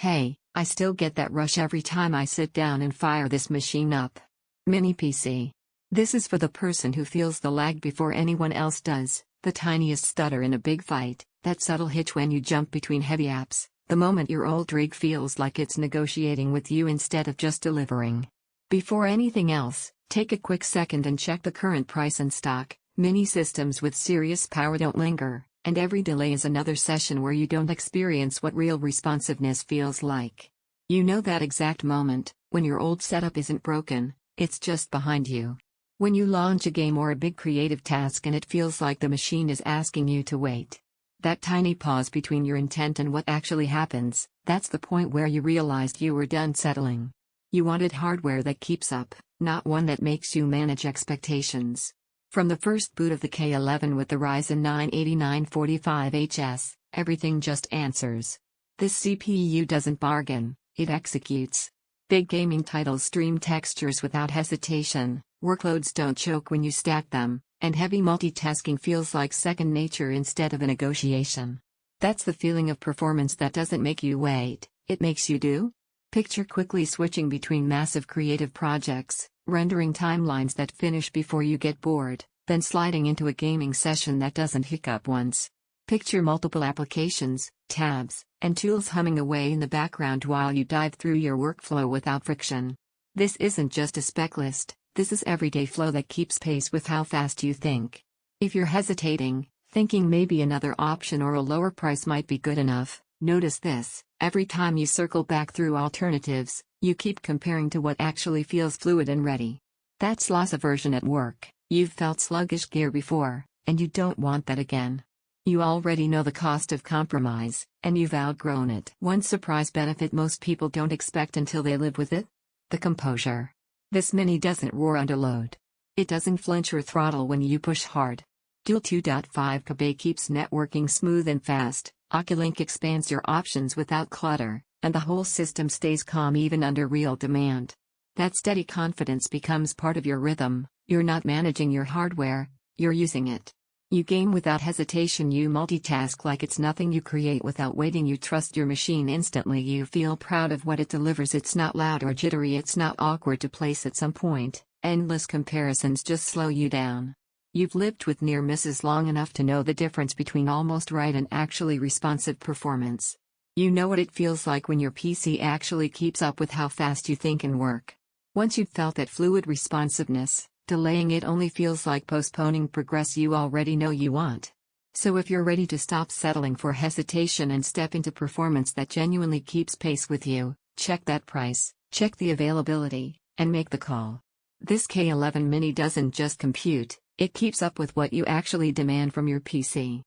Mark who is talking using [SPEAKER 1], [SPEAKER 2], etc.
[SPEAKER 1] Hey, I still get that rush every time I sit down and fire this machine up. Mini PC. This is for the person who feels the lag before anyone else does, the tiniest stutter in a big fight, that subtle hitch when you jump between heavy apps, the moment your old rig feels like it's negotiating with you instead of just delivering. Before anything else, take a quick second and check the current price and stock. Mini systems with serious power don't linger, and every delay is another session where you don't experience what real responsiveness feels like. You know that exact moment, when your old setup isn't broken, it's just behind you. When you launch a game or a big creative task and it feels like the machine is asking you to wait. That tiny pause between your intent and what actually happens, that's the point where you realized you were done settling. You wanted hardware that keeps up, not one that makes you manage expectations. From the first boot of the K11 with the Ryzen 9 8945HS, everything just answers. This CPU doesn't bargain, it executes. Big gaming titles stream textures without hesitation, workloads don't choke when you stack them, and heavy multitasking feels like second nature instead of a negotiation. That's the feeling of performance that doesn't make you wait, it makes you do. Picture quickly switching between massive creative projects, rendering timelines that finish before you get bored, then sliding into a gaming session that doesn't hiccup once. Picture multiple applications, tabs, and tools humming away in the background while you dive through your workflow without friction. This isn't just a spec list, this is everyday flow that keeps pace with how fast you think. If you're hesitating, thinking maybe another option or a lower price might be good enough, notice this: every time you circle back through alternatives, you keep comparing to what actually feels fluid and ready. That's loss aversion at work. You've felt sluggish gear before, and you don't want that again. You already know the cost of compromise, and you've outgrown it. One surprise benefit most people don't expect until they live with it: the composure. This mini doesn't roar under load. It doesn't flinch or throttle when you push hard. Dual 2.5 GB keeps networking smooth and fast, Oculink expands your options without clutter, and the whole system stays calm even under real demand. That steady confidence becomes part of your rhythm. You're not managing your hardware, you're using it. You game without hesitation, you multitask like it's nothing, you create without waiting, you trust your machine instantly, you feel proud of what it delivers. It's not loud or jittery, it's not awkward to place at some point, endless comparisons just slow you down. You've lived with near misses long enough to know the difference between almost right and actually responsive performance. You know what it feels like when your PC actually keeps up with how fast you think and work. Once you've felt that fluid responsiveness, delaying it only feels like postponing progress you already know you want. So if you're ready to stop settling for hesitation and step into performance that genuinely keeps pace with you, check that price, check the availability, and make the call. This K11 Mini doesn't just compute, it keeps up with what you actually demand from your PC.